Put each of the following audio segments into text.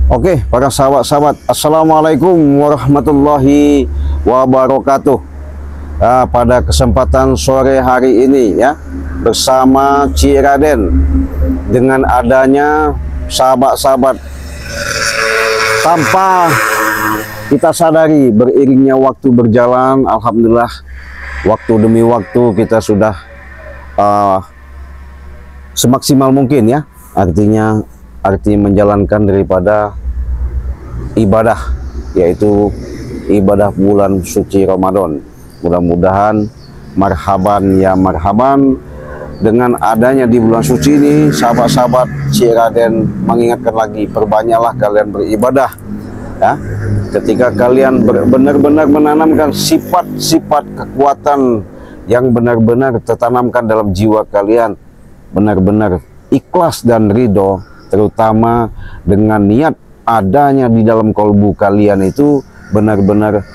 Oke, para sahabat-sahabat, Assalamualaikum warahmatullahi wabarakatuh. Pada kesempatan sore hari ini ya, bersama Cik Raden, dengan adanya sahabat-sahabat, tanpa kita sadari beriringnya waktu berjalan, alhamdulillah waktu demi waktu kita sudah semaksimal mungkin ya, arti menjalankan daripada ibadah, yaitu ibadah bulan suci Ramadan. Mudah-mudahan marhaban ya marhaban, dengan adanya di bulan suci ini, sahabat-sahabat, Cik Raden mengingatkan lagi, perbanyaklah kalian beribadah ya. Ketika kalian benar-benar menanamkan sifat-sifat kekuatan yang benar-benar tertanamkan dalam jiwa kalian, benar-benar ikhlas dan ridho, terutama dengan niat adanya di dalam kalbu kalian itu benar-benar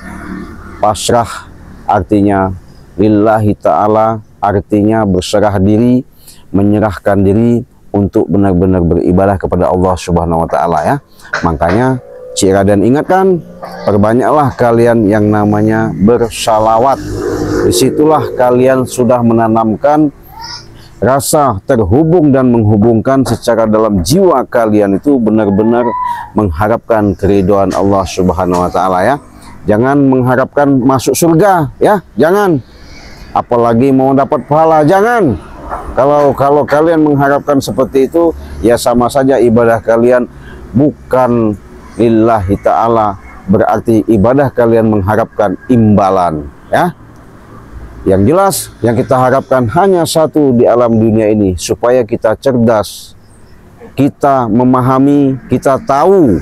pasrah, artinya lillahi ta'ala, artinya berserah diri, menyerahkan diri untuk benar-benar beribadah kepada Allah Subhanahu wa Ta'ala ya. Makanya Cik Raden ingatkan, perbanyaklah kalian yang namanya bersalawat. Disitulah kalian sudah menanamkan rasa terhubung dan menghubungkan secara dalam jiwa kalian itu benar-benar mengharapkan keridhaan Allah Subhanahu wa Ta'ala ya. Jangan mengharapkan masuk surga ya, jangan. Apalagi mau dapat pahala, jangan. Kalau kalian mengharapkan seperti itu, ya sama saja ibadah kalian bukan lillahi ta'ala, berarti ibadah kalian mengharapkan imbalan ya. Yang jelas yang kita harapkan hanya satu di alam dunia ini, supaya kita cerdas, kita memahami, kita tahu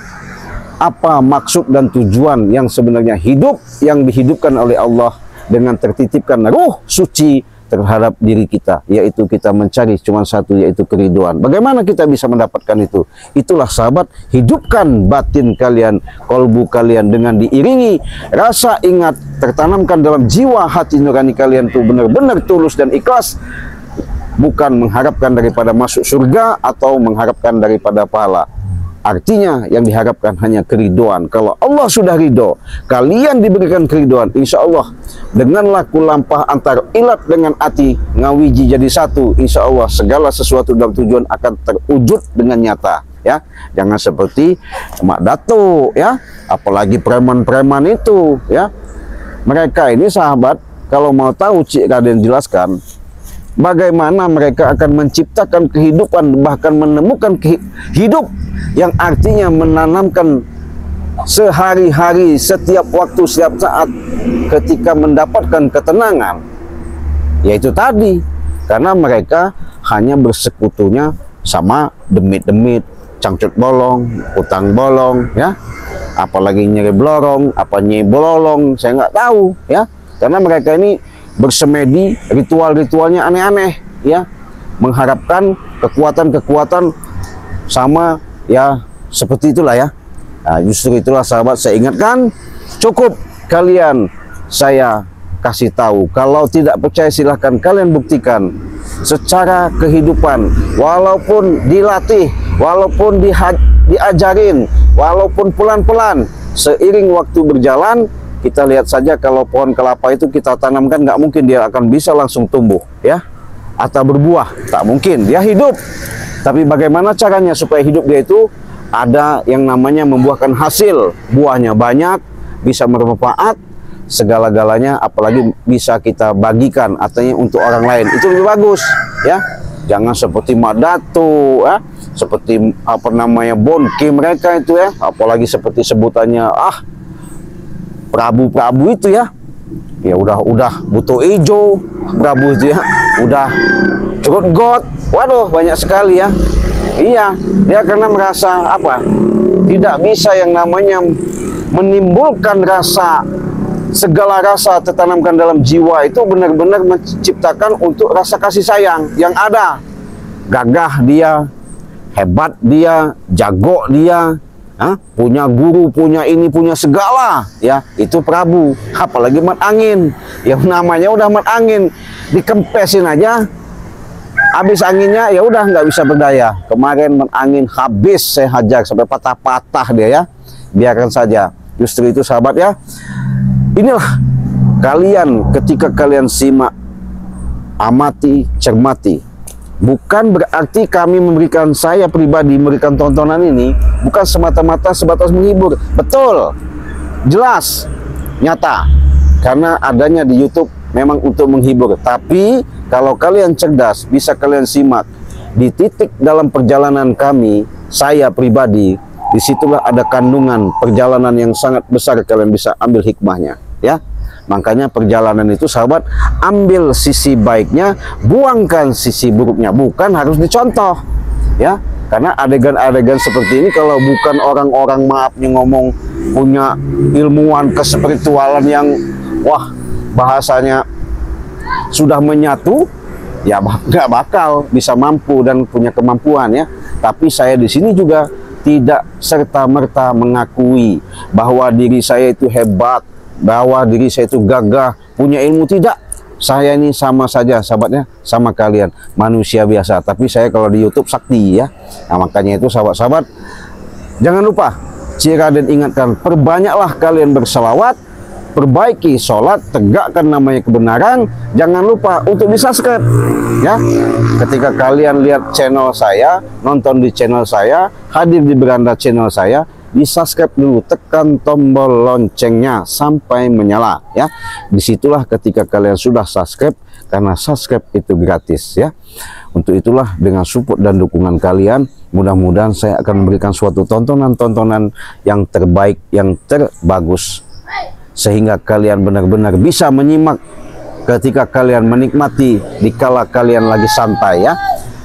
apa maksud dan tujuan yang sebenarnya hidup yang dihidupkan oleh Allah dengan tertitipkan ruh suci terhadap diri kita, yaitu kita mencari cuma satu, yaitu keridhaan. Bagaimana kita bisa mendapatkan itu? Itulah sahabat, hidupkan batin kalian, kolbu kalian dengan diiringi rasa ingat, tertanamkan dalam jiwa hati nurani kalian itu benar-benar tulus dan ikhlas, bukan mengharapkan daripada masuk surga atau mengharapkan daripada pahala. Artinya yang diharapkan hanya keridhaan. Kalau Allah sudah ridho, kalian diberikan keridhaan, insya Allah dengan laku lampah antara ilat dengan ati, ngawiji jadi satu, insya Allah segala sesuatu dalam tujuan akan terwujud dengan nyata ya. Jangan seperti Mak Dato ya, apalagi preman-preman itu ya. Mereka ini sahabat, kalau mau tahu Cik Raden jelaskan bagaimana mereka akan menciptakan kehidupan, bahkan menemukan hidup yang artinya menanamkan sehari-hari, setiap waktu, setiap saat, ketika mendapatkan ketenangan, yaitu tadi karena mereka hanya bersekutunya sama demit-demit, cangcut bolong, utang bolong ya, apalagi nyeri blorong, apa nyeri bolong, saya nggak tahu ya. Karena mereka ini bersemedi, ritual-ritualnya aneh-aneh ya, mengharapkan kekuatan-kekuatan sama ya, seperti itulah ya. Nah, justru itulah sahabat, saya ingatkan, cukup kalian saya kasih tahu. Kalau tidak percaya silahkan kalian buktikan secara kehidupan, walaupun dilatih, walaupun diajarin, walaupun pelan-pelan, seiring waktu berjalan. Kita lihat saja, kalau pohon kelapa itu kita tanamkan, nggak mungkin dia akan bisa langsung tumbuh ya, atau berbuah, tak mungkin, dia hidup. Tapi bagaimana caranya supaya hidup dia itu ada yang namanya membuahkan hasil, buahnya banyak, bisa bermanfaat segala-galanya, apalagi bisa kita bagikan, artinya untuk orang lain, itu lebih bagus ya. Jangan seperti Mak Dato ya, seperti apa namanya bonki mereka itu ya, apalagi seperti sebutannya Prabu itu ya, ya udah butuh ijo Prabu itu ya, udah curut got, waduh banyak sekali ya. Iya, dia karena merasa apa, tidak bisa yang namanya menimbulkan rasa, segala rasa tertanamkan dalam jiwa itu benar-benar menciptakan untuk rasa kasih sayang yang ada. Gagah dia, hebat dia, jago dia, punya guru, punya ini, punya segala ya, itu Prabu. Apalagi mat angin, yang namanya udah mat angin, dikempesin aja habis anginnya ya udah nggak bisa berdaya. Kemarin angin habis saya hajar sampai patah-patah dia ya. Biarkan saja. Justru itu sahabat ya. Inilah kalian ketika kalian simak, amati, cermati. Bukan berarti kami memberikan, saya pribadi memberikan tontonan ini bukan semata-mata sebatas menghibur. Betul, jelas, nyata. Karena adanya di YouTube memang untuk menghibur. Tapi kalau kalian cerdas, bisa kalian simak di titik dalam perjalanan kami, saya pribadi, disitulah ada kandungan perjalanan yang sangat besar. Kalian bisa ambil hikmahnya, ya. Makanya perjalanan itu sahabat, ambil sisi baiknya, buangkan sisi buruknya. Bukan harus dicontoh, ya. Karena adegan-adegan seperti ini kalau bukan orang-orang, maafnya ngomong, punya ilmuwan kespiritualan yang wah bahasanya sudah menyatu, ya nggak bakal bisa mampu dan punya kemampuan ya. Tapi saya di sini juga tidak serta-merta mengakui bahwa diri saya itu hebat, bahwa diri saya itu gagah, punya ilmu. Tidak, saya ini sama saja sahabatnya, sama kalian, manusia biasa. Tapi saya kalau di YouTube sakti ya. Nah makanya itu sahabat-sahabat, jangan lupa Cik Raden ingatkan, perbanyaklah kalian berselawat, perbaiki sholat, tegakkan namanya kebenaran. Jangan lupa untuk di subscribe ya. Ketika kalian lihat channel saya, nonton di channel saya, hadir di beranda channel saya, di subscribe dulu, tekan tombol loncengnya sampai menyala ya. Disitulah ketika kalian sudah subscribe, karena subscribe itu gratis ya. Untuk itulah dengan support dan dukungan kalian, mudah-mudahan saya akan memberikan suatu tontonan-tontonan yang terbaik, yang terbagus, sehingga kalian benar-benar bisa menyimak ketika kalian menikmati dikala kalian lagi santai ya.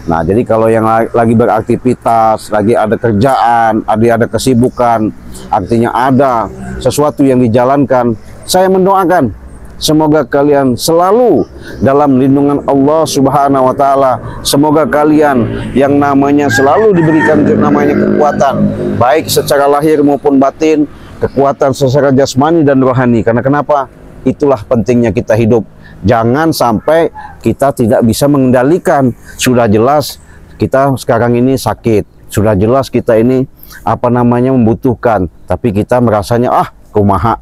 Nah, jadi kalau yang lagi beraktivitas, lagi ada kerjaan, ada kesibukan, artinya ada sesuatu yang dijalankan, saya mendoakan semoga kalian selalu dalam lindungan Allah Subhanahu wa taala. Semoga kalian yang namanya selalu diberikan namanya kekuatan, baik secara lahir maupun batin, kekuatan secara jasmani dan rohani. Karena kenapa? Itulah pentingnya kita hidup. Jangan sampai kita tidak bisa mengendalikan. Sudah jelas kita sekarang ini sakit, sudah jelas kita ini membutuhkan, tapi kita merasanya kumaha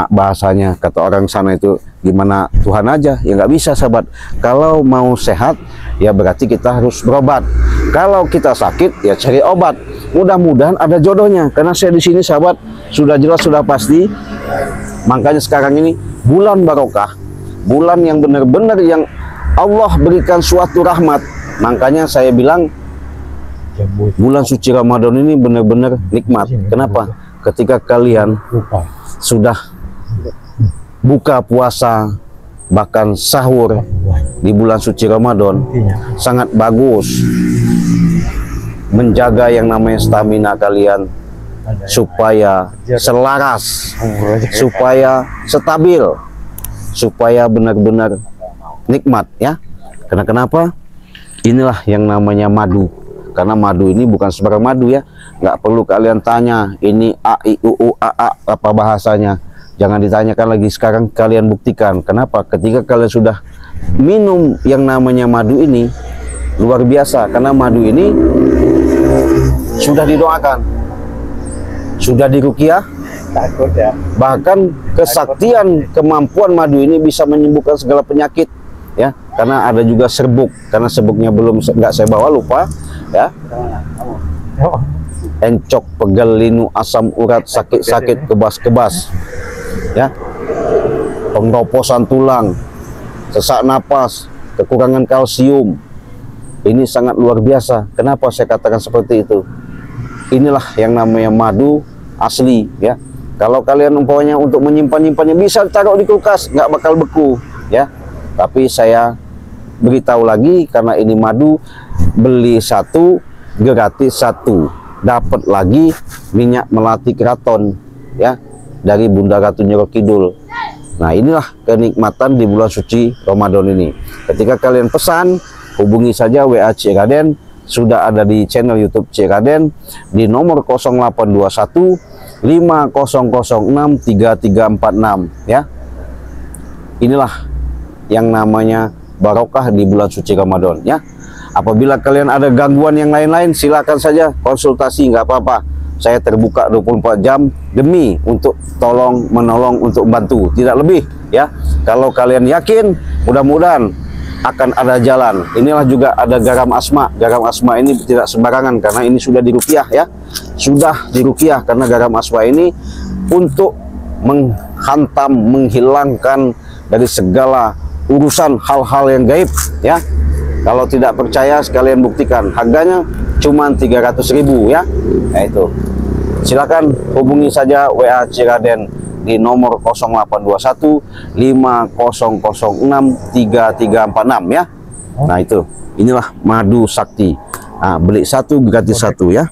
bahasanya kata orang sana itu, gimana Tuhan aja ya. Nggak bisa sahabat. Kalau mau sehat ya berarti kita harus berobat. Kalau kita sakit ya cari obat. Mudah-mudahan ada jodohnya, karena saya di sini sahabat sudah jelas, sudah pasti. Makanya sekarang ini bulan barokah, bulan yang benar-benar yang Allah berikan suatu rahmat. Makanya saya bilang bulan suci Ramadan ini benar-benar nikmat. Kenapa? Ketika kalian sudah buka puasa, bahkan sahur di bulan suci Ramadan, sangat bagus menjaga yang namanya stamina kalian, supaya selaras, supaya stabil, supaya benar-benar nikmat ya. Karena kenapa? Inilah yang namanya madu. Karena madu ini bukan sembarang madu ya. Nggak perlu kalian tanya ini A, I, U, U, A, A apa bahasanya. Jangan ditanyakan lagi, sekarang kalian buktikan. Kenapa? Ketika kalian sudah minum yang namanya madu ini, luar biasa. Karena madu ini sudah didoakan, sudah diruqyah, bahkan kesaktian kemampuan madu ini bisa menyembuhkan segala penyakit ya. Karena ada juga serbuk, karena serbuknya nggak saya bawa, lupa ya. Encok, pegel, linu, asam urat, sakit-sakit, kebas-kebas ya, pengoposan tulang, sesak napas, kekurangan kalsium. Ini sangat luar biasa. Kenapa saya katakan seperti itu? Inilah yang namanya madu asli ya. Kalau kalian umpamanya untuk menyimpan-nyimpannya, bisa taruh di kulkas, nggak bakal beku ya. Tapi saya beritahu lagi, karena ini madu, beli satu gratis satu, dapat lagi minyak melati keraton ya, dari Bunda Ratu Nyiro Kidul. Nah inilah kenikmatan di bulan suci Ramadan ini. Ketika kalian pesan, hubungi saja WA Cik Raden, sudah ada di channel YouTube Cik Raden di nomor 0821 5006 3346 ya. Inilah yang namanya barokah di bulan suci Ramadan ya. Apabila kalian ada gangguan yang lain-lain, silakan saja konsultasi, nggak apa-apa. Saya terbuka 24 jam demi untuk menolong untuk bantu, tidak lebih ya. Kalau kalian yakin, mudah-mudahan akan ada jalan. Inilah juga ada garam asma. Garam asma ini tidak sembarangan karena ini sudah diruqyah ya. Sudah diruqyah karena garam asma ini untuk menghantam, menghilangkan dari segala urusan hal-hal yang gaib ya. Kalau tidak percaya sekalian buktikan. Harganya cuma 300.000 ya. Nah itu. Silakan hubungi saja WA Ciraden di nomor 0821 5006 3346 ya. Nah itu, inilah madu sakti. Nah, beli satu gratis satu ya.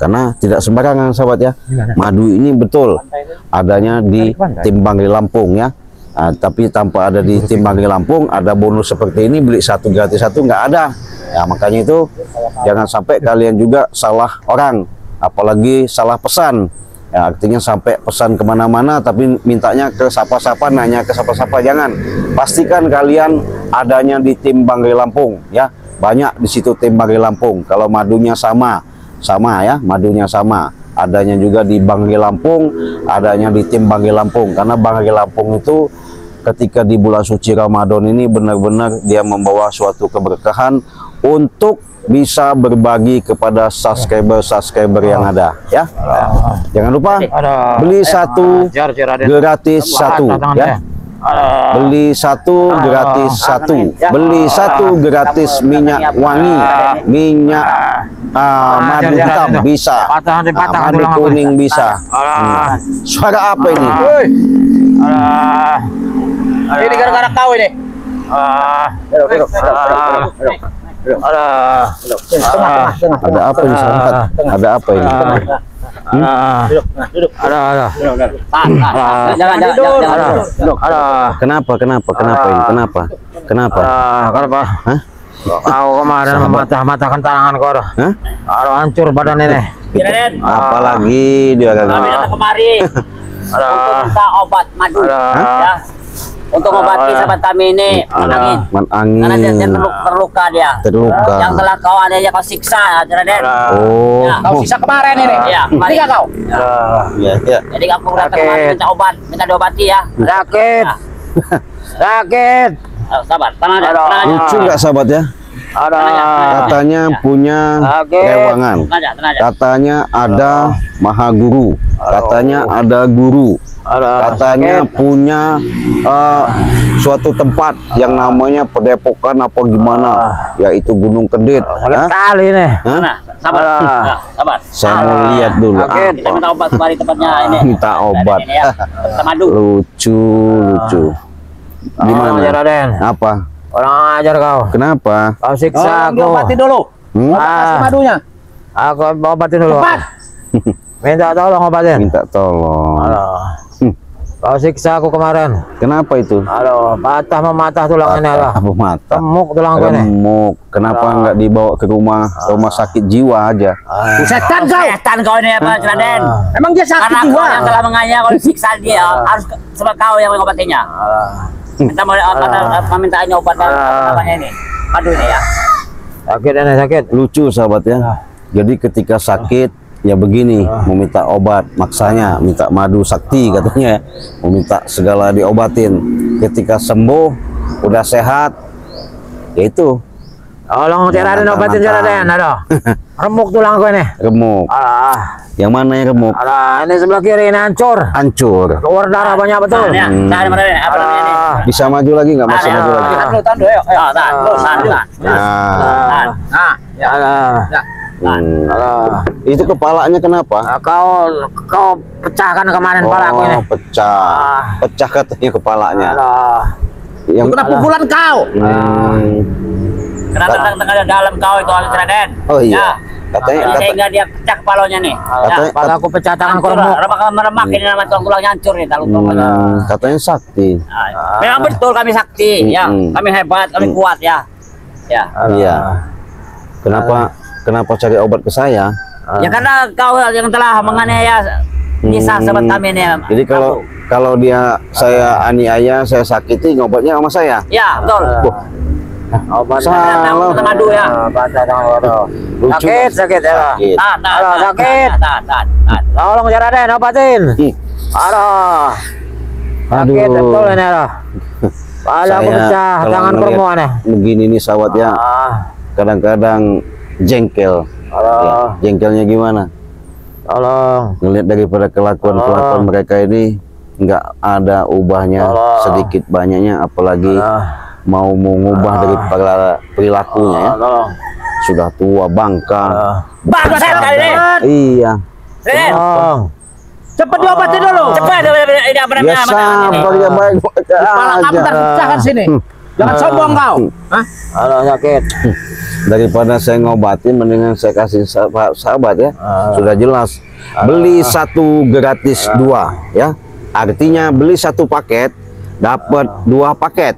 Karena tidak sembarangan sahabat ya. Madu ini betul adanya di Timbangri Lampung ya. Nah, tapi tanpa ada di Timbangri Lampung, ada bonus seperti ini, beli satu gratis satu nggak ada. Ya makanya itu jangan sampai kalian juga salah orang, apalagi salah pesan. Ya, artinya sampai pesan kemana-mana tapi mintanya ke siapa-siapa, nanya ke siapa-siapa, jangan. Pastikan kalian adanya di Timbangri Lampung ya. Banyak di situ Timbangri Lampung. Kalau madunya sama ya, madunya sama. Adanya juga di Bangri Lampung, adanya di Timbangri Lampung. Karena Bangri Lampung itu ketika di bulan suci Ramadan ini benar-benar dia membawa suatu keberkahan untuk bisa berbagi kepada subscriber yang ada ya. Jangan lupa beli satu gratis satu ya. Beli satu gratis satu. Beli satu gratis minyak wangi, minyak madu hitam bisa, madu kuning bisa. Suara apa ini? Ini gara-gara kau ini. Ada apa ini sahabat? Ada apa ini? Kenapa ini? Kenapa? Hah? Kau kemarin mematah-matahkan tangan kau. Hah? Hancur badan ini. Apalagi dia Kami datang kemari untuk minta obat madu ya. Untuk mengobati sahabat kami ini angin. Karena dia terluka dia. Terluka. Yang telah kau kau siksa, Raden. Oh. Ya. Kau siksa kemarin ini. Iya, kemarin. Tiga kau. Iya. Jadi kamu datang kemari minta obat, minta diobati ya. Sakit. Ya. Sakit. Sabar, tenang aja. Lucu nggak sahabat ya? Katanya punya rewangan. Tenang aja. Katanya ada maha guru. Katanya ada guru. Katanya punya suatu tempat yang namanya Padepokan apa gimana, yaitu Gunung Kedit. Kali nih. Nah, sabar. Sabar. Saya mau lihat dulu. Kita minta obat kemari tempatnya ini. Minta obat. Ini ya. Kita madu. Lucu. Gimana? Raden. Apa? Orang ajar kau. Kenapa? Kau siksa aku. Obati dulu. Kasih madunya. Aku obatin dulu. Minta tolong obatin. Minta tolong. Kau siksa aku kemarin. Kenapa itu? Aduh, patah tulang ini lah. Apa mata? Remuk tulang ini. Remuk. Kenapa nggak dibawa ke rumah sakit jiwa aja? Setan kau ini apa, Raden? Emang dia sakit Karena jiwa? kau yang telah menganyai, kau siksa dia, harus sebab kau yang mengobatinya. Kita mau meminta ini obat namanya ini, madu ini ya. Sakit ini sakit. Lucu sahabat ya. Jadi ketika sakit ya begini, meminta obat, maksanya minta madu sakti katanya, meminta segala diobatin. Ketika sembuh, udah sehat, yaitu Tolong Raden obatin Raden, aduh. Remuk tulangku ini. remuk. Yang mana yang remuk? Ini sebelah kiri ini hancur. Hancur. Keluar darah banyak betul. Nah, apa namanya ini? Bisa maju lagi nggak? Masih maju lagi? Tahan dulu, ayo. Nah, itu kepalanya kenapa? Kau pecahkan kemarin kepala aku ini. Pecah katanya kepalanya. Yang Kena pukulan kau. Karena tengah dalam kau itu Raden. Oh iya. Katanya Sehingga dia pecah kepalanya nih. Kepala aku pecah tangan kau remuk. Remak ini nama tulangnya hancur nih, katanya sakti. Memang betul kami sakti, ya. Kami hebat, kami kuat ya. Ya. Iya. Kenapa cari obat ke saya? Ya karena kau yang telah menganiaya kisah sahabat kami ini. Jadi kalau saya aniaya, saya sakiti, ngobatnya sama saya. Ya, betul. Obat Salah. madu ya. Patah tangan Madu. Lucu. Sakit ya. Sakit. Halo, sakit. Tolong ya Raden, obatin. Aduh. Sakit betul ini loh. Pala aku pecah, kalau tangan ngeliat perempuan ya. begini nih sahabat ya, kadang-kadang jengkel. Ya, jengkelnya gimana? Tolong. Ngelihat daripada kelakuan mereka ini nggak ada ubahnya sedikit banyaknya, apalagi mau mengubah dari perilakunya ya. Sudah tua bangka. Bangka kali ini. Iya. Tolong. Cepat diobatin dulu. Cepat ini apa namanya? Ya sabar ya baik Kepala kamu aja. terpecahkan sini. Jangan sombong kau. Hah? Halo, sakit. Daripada saya ngobatin, mendingan saya kasih sahabat ya. Sudah jelas. Beli satu gratis dua ya. Artinya beli satu paket dapat dua paket.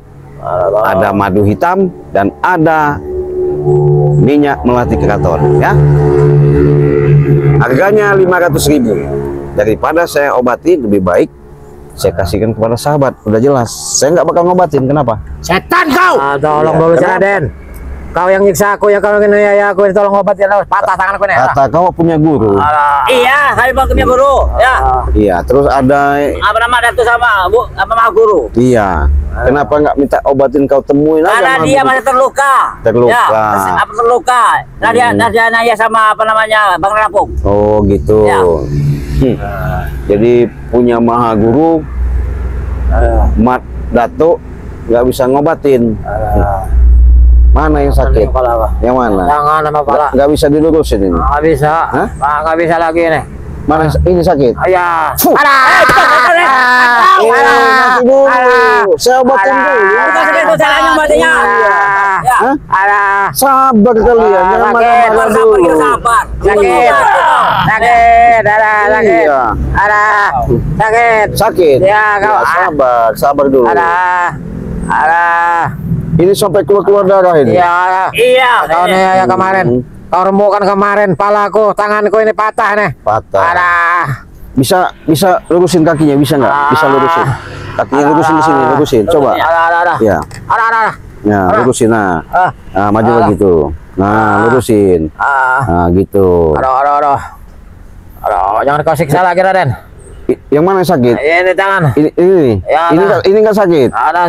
Ada madu hitam dan ada minyak melati keraton ya. Harganya 500.000. Daripada saya obatin, lebih baik saya kasihkan kepada sahabat. Udah jelas, saya nggak bakal ngobatin. Kenapa? Setan kau. Tolong Iya, dulu kenapa? Raden. Kau yang nyiksa aku ya, kalau ini ya aku tolong obatin, patah tangan aku nih. Kata kau punya guru. Iya, kami mau punya guru. Ya. Iya, terus ada. Apa nama Datu sama Bu? Apa nama guru? Iya. Kenapa nggak minta obatin, kau temuin aja? Karena sama dia guru. masih terluka. Terluka. Ya, apa terluka? Nah dia nanya sama apa namanya Bang Lampung. Oh gitu. Ya. Jadi punya maha guru, mat datuk nggak bisa ngobatin. Mana yang sakit? Yang mana? Tangan sama kepala. Nggak bisa dilurusin ini. Nggak bisa. Hah? Nggak bisa lagi nih. Mana ini sakit? Ayah. Nanti dulu. Saya obatin dulu. Bukan segitu caranya obatnya. Ya. Hah? Sabar kalian, jangan marah-marah dulu. Sabar. Sakit. Sakit. Ada sakit. Iya. Ada sakit. Sakit. Ya, kau. Sabar, sabar dulu. Ada. Ini sampai keluar darah ini. Iya. Iya. Kau nih ya kemarin. Kau remukkan kemarin, palaku, tanganku ini patah nih. Patah. Ada. Bisa lurusin kakinya, bisa nggak? Bisa lurusin. Kakinya lurusin di sini, lurusin. Coba. Ada. Ya. Ada. Ya, lurusin. Nah, maju lagi tuh. Nah, lurusin. Nah, gitu. Aduh. Jangan kau siksa lagi, Raden. Yang mana yang sakit? Ini tangan. Ini. Ya, Ini nggak sakit. Ada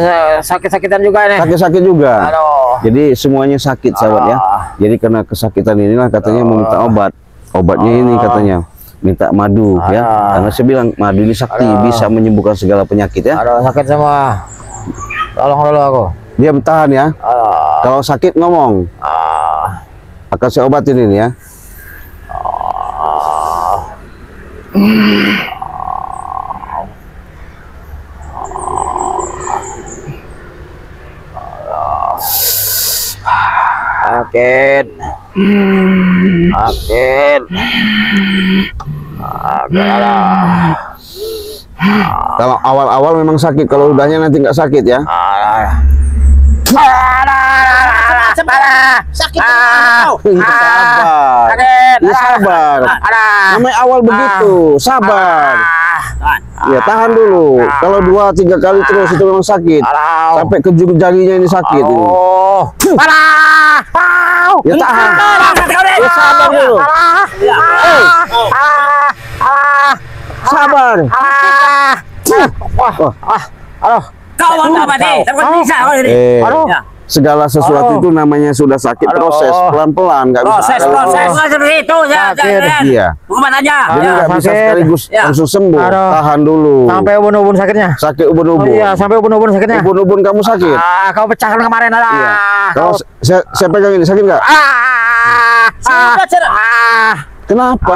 sakit-sakitan juga ini. Sakit juga. Aduh. Jadi semuanya sakit, sahabat ya. Jadi karena kesakitan inilah katanya mau minta obat. Obatnya ini katanya minta madu ya. Karena saya bilang madu ini sakti, bisa menyembuhkan segala penyakit ya. Aduh, sakit semua. Tolong dulu aku. Diam, tahan ya. Aduh. Kalau sakit ngomong. Akan saya obatin ini ya. Sakit. Sakit. Kalau awal-awal memang sakit, kalau udahnya nanti nggak sakit ya. Sakit. Sabar. Ya, sabar. Namanya awal begitu, sabar. Ya, tahan dulu. Kalau 2-3 kali terus itu memang sakit. Sampai ke jari jarinya ini sakit ini. Ya tahan. Ya sabar dulu. Sabar. Aduh. Kau mau obati? Tapi bisa kau ini. Ya. Segala sesuatu itu namanya sudah sakit, proses pelan-pelan, nggak bisa. Proses seperti itu ya. Iya. Hukuman aja. Jadi nggak bisa sakit. sekaligus Ya. langsung sembuh. Aduh. Tahan dulu. Sampai ubun-ubun sakitnya. Sakit ubun-ubun. Iya, sampai ubun-ubun sakitnya. Ubun-ubun kamu sakit. Kau pecahkan kemarin ada. Iya. Kalau saya pegang ini sakit nggak? Kenapa?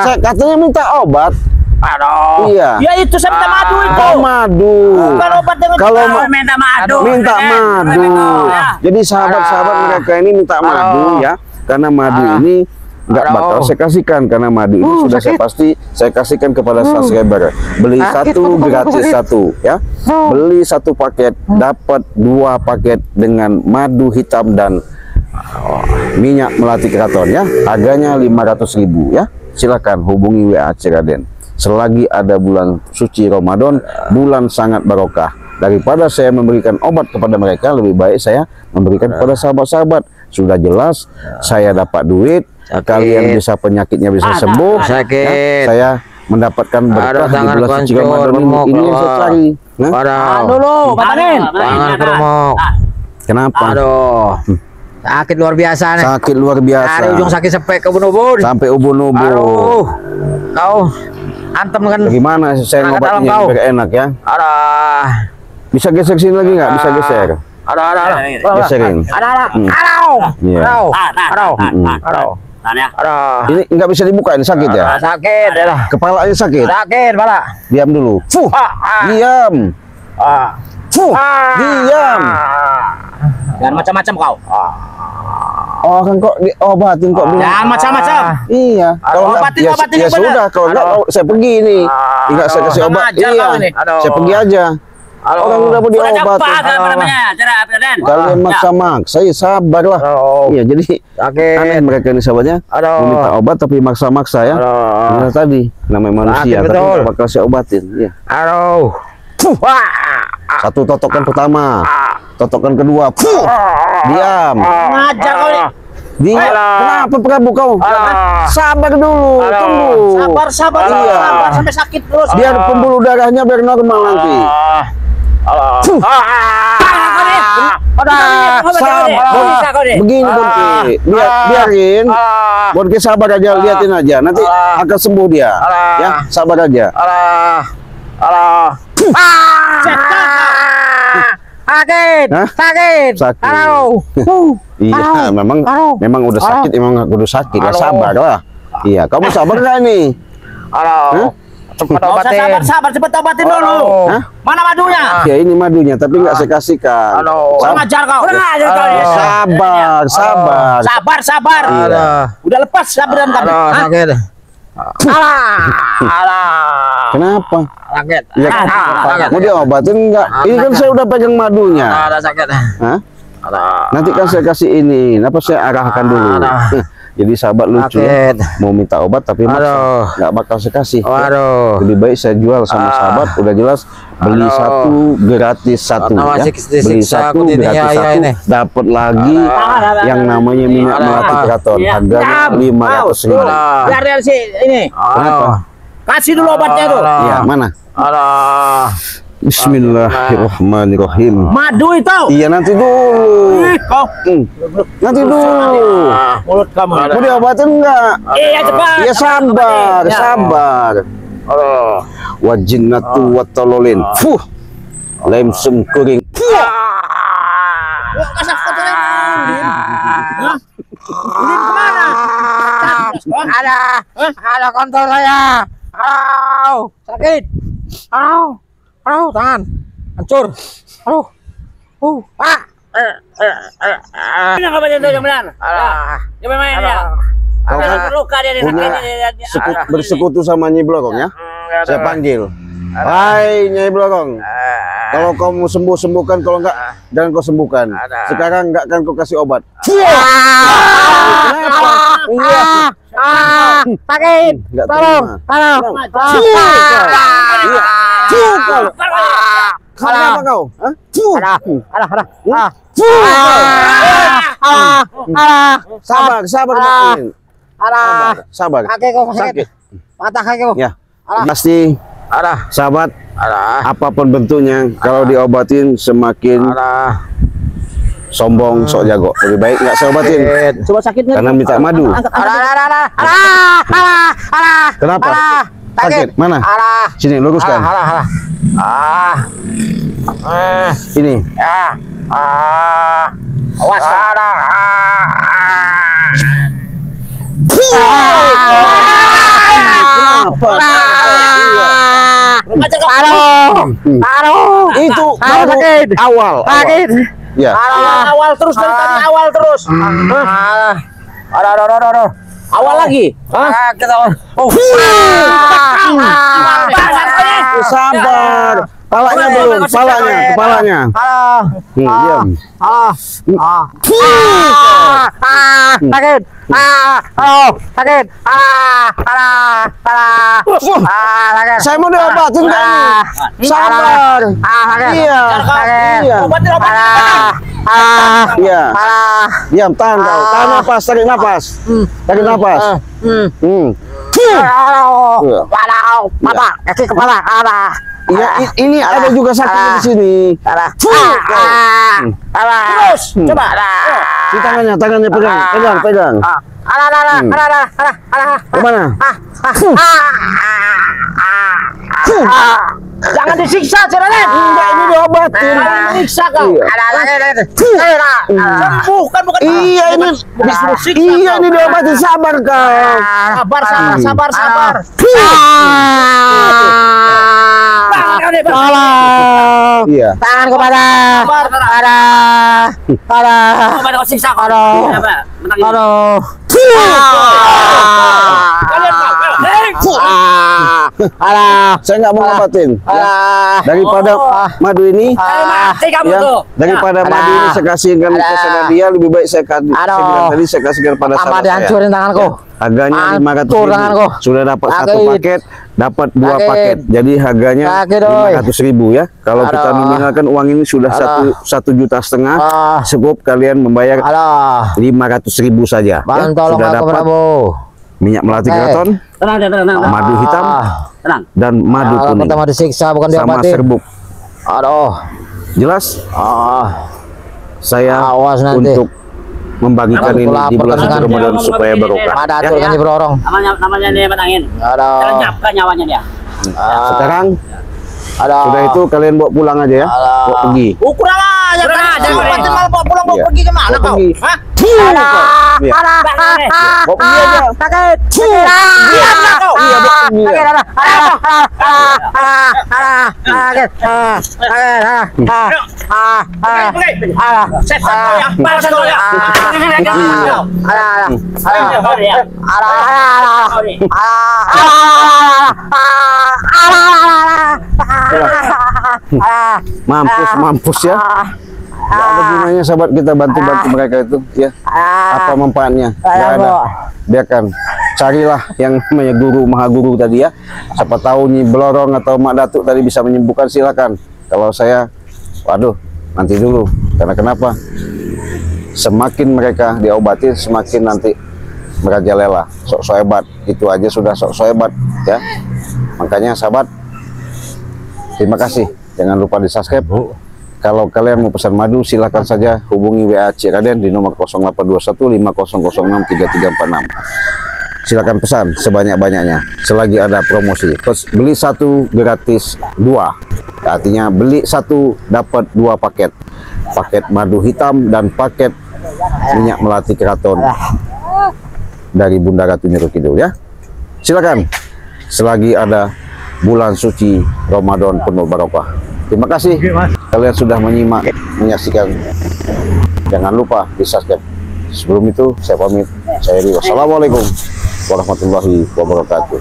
Saya katanya minta obat. Aduh. Iya. Ya itu saya minta madu itu. Oh, madu. Bukan obat dengan Kalau minta madu. minta madu. Ya. Jadi sahabat-sahabat mereka ini minta madu ya. Karena madu ini nggak bakal saya kasihkan, karena madu ini sudah saya pasti saya kasihkan kepada subscriber. Beli satu gratis satu ya. Beli satu paket dapat 2 paket dengan madu hitam dan minyak melati keraton ya. Harganya 500.000 ya. Silakan hubungi WA Raden. Selagi ada bulan suci Ramadan, bulan sangat barokah. daripada saya memberikan obat kepada mereka, lebih baik saya memberikan kepada sahabat-sahabat. Sudah jelas saya dapat duit, kalian bisa penyakitnya bisa sembuh, sakit. saya mendapatkan berkah di bulan suci Ramadan ini yang saya cari. Dulu, Batanin. Tangan kerumuk. Kenapa? Aduh. Sakit luar biasa nih. Sakit luar biasa. Dari ujung sakit sampai ke ubun-ubun. Sampai ubun-ubun. Aduh. Kau antem kan. Bagaimana saya ngobatnya biar enak ya? Ada. Bisa geser sini lagi nggak? Bisa geser. Ada. Geserin. Ada. Iya. Ada. Ini nggak bisa dibuka, ini sakit ya? Sakit ya. Kepalanya sakit. Sakit, Pak. Diam dulu. Diam. Diam. Jangan macam-macam kau. Oh kan kok diobatin kok belum? Jangan macam-macam. Iya. Kalau nggak, obatin ya, yang ya benar. sudah. Kalau nggak, saya pergi nih. Nggak saya kasih obat. Ajar Iya. kau ini. Saya pergi aja. Orang udah mau Sudah diobatin. apa namanya? Cara apa Dan? Kalian maksa-maksa, saya sabar lah. Iya, jadi Sakit. aneh mereka ini sahabatnya. Meminta obat tapi maksa-maksa ya. Benar tadi, namanya manusia, Sakit, tapi betul. nggak bakal saya obatin. Iya. Aduh. Satu totokan pertama, totokan kedua. Diam. Ngajar kau ini. Dia, kenapa Prabu kau? Sabar dulu, tunggu. Sabar. Iya. Sabar sampai sakit terus. Biar pembuluh darahnya biar normal nanti. Begini Bonke, biarin. Bonke sabar aja, liatin aja. Nanti akan sembuh dia. Ya, sabar aja. Sakit. Hah? Sakit. Sakit. Aduh. Iya, memang udah sakit, memang udah sakit. Ya sabar lah. Iya, kamu sabar nggak nih? Aduh. Cepat Nggak usah obatin. sabar, cepet obatin dulu. Hah? Mana madunya? Ya ini madunya, tapi nggak saya kasihkan. Aduh. Kurang ajar kau. Kurang ajar kau. Aduh. Sabar, sabar. Sabar. Aduh. Udah lepas sabaran kami. Aduh, Hah? sakit. Alah. Kenapa? Sakit. Ya, Sakit. mau diobatin nggak? Ini kan saya udah pegang madunya. Ada sakit. Hah? Aduh. Nanti kan saya kasih ini, apa saya arahkan dulu. Jadi sahabat lucu ya, Sakit. mau minta obat tapi Aduh. maksa, nggak bakal saya kasih. Waduh. Lebih baik saya jual sama sahabat, udah jelas beli Aduh. satu gratis satu Nama ya. siksa Beli aku satu ini, gratis ya, satu, ini. dapat lagi yang namanya minyak Aduh. melati keraton, Iya. harganya 500.000. Biar sih ini. Kenapa? Kasih dulu obatnya tuh. Iya, mana? Aduh. Bismillahirrahmanirrahim. Madu itu. Iya nanti dulu. Kau Nanti dulu. mulut kamu. Mau diobatin enggak? Iya cepat. Ya sabar, Ya. sabar. Aduh. Wajinatu watololin. Fuh. Lem sum kuring. Kasih kotoran. Hah? Ini kemana? Ada kontol saya. Aduh, sakit. Aduh, tangan hancur. Aduh. Ini apa itu yang benar? Alah. Dia main ya. Kau kan Luka dia di punya bersekutu sama Nyai Blorong ya? Saya panggil. Hai Nyai Blorong. Kalau kamu sembuhkan, kalau enggak jangan kau sembuhkan. Sekarang enggak akan kau kasih obat. Kenapa? Iya. Sakit. Enggak Tolong. Iya. Kenapa kau? Hah? Sabar, sabar, sabar. Kaki kau sakit. Patah kaki kau. Ya, pasti sahabat, apapun bentuknya, kalau diobatin semakin sombong, sok jago. Lebih baik nggak saya obatin, Coba sakitnya. karena minta madu. Kenapa? Sakit? Mana? Sini, luruskan. Ini. Awas. Kenapa? Itu baru sakit. awal. Sakit. Ya. Awal terus dari tadi awal terus. Awal lagi. Sabar. Palanya belum, kepalanya. Diam. Sakit. Sakit. Saya mau diobatin kan nih. Sabar. Iya. Iya. Iya. Diam, tahan kau. Tahan napas, tarik napas. Tarik napas. Papa, kaki kepala. Iya, ini ada juga sakit di sini. Terus, coba. Di tangannya pegang. Kemana? Jangan disiksa, Raden. Enggak, ini diobatin. Disiksa kau. Sembuh kan bukan. Iya, ini diobatin. Sabar kau. Sabar. Tolong. Iya. Tangan kepada. Coba kau siksa kau. Aduh. Saya nggak mau ngobatin. Daripada madu ini, daripada madu ini saya kasihkan ke dia, lebih baik saya bilang tadi saya kasihkan pada sahabat saya. Hancurin tanganku. Harganya 500.000. Sudah dapat satu paket, dapat 2 paket. Jadi harganya 500.000 ya. Kalau kita nominalkan uang ini sudah 1,5 juta. Cukup kalian membayar 500.000 saja. Sudah dapat minyak melati keraton, madu hitam, dan madu kuning. Pertama disiksa bukan sama diobatin. serbuk. Aduh. Jelas? Saya Awas nanti. untuk membagikan ini di bulan suci Ramadan supaya barokah. Ada atur kan berorong. Namanya dia menangin. Aduh. Terlenyapkan nyawanya dia. Sekarang sudah itu kalian bawa pulang aja ya. Bawa pergi. Kurang aja. Jangan malah bawa pulang bawa pergi kemana Bawa kau? pergi. Hah? Iya. Bawa pergi aja. Sakit. Iya, bawa pergi ya. Mampus ya. Gak ada gunanya sahabat kita bantu-bantu mereka itu ya. Apa manfaatnya? Gak ada. Biarkan. Carilah yang namanya guru, maha guru tadi ya. Siapa tahu Nyi Blorong atau Mak Datuk tadi bisa menyembuhkan, silakan. Kalau saya, waduh, nanti dulu. Karena kenapa? Semakin mereka diobatin, semakin nanti merajalela. Sok-sok hebat. Itu aja sudah sok-sok hebat ya. Makanya sahabat, terima kasih. Jangan lupa di subscribe. Kalau kalian mau pesan madu, silakan saja hubungi WA Cik Raden di nomor 0821 5006 3346. Silakan pesan sebanyak-banyaknya selagi ada promosi. Beli 1 gratis 2. Artinya beli 1 dapat 2 paket. Paket madu hitam dan paket minyak melati keraton dari Bunda Ratu Nyuruh Kidul ya. Silakan selagi ada bulan suci Ramadan penuh barokah. Terima kasih kalian sudah menyimak, menyaksikan. Jangan lupa di subscribe. Sebelum itu saya pamit. Saya Rio. Wassalamualaikum warahmatullahi wabarakatuh.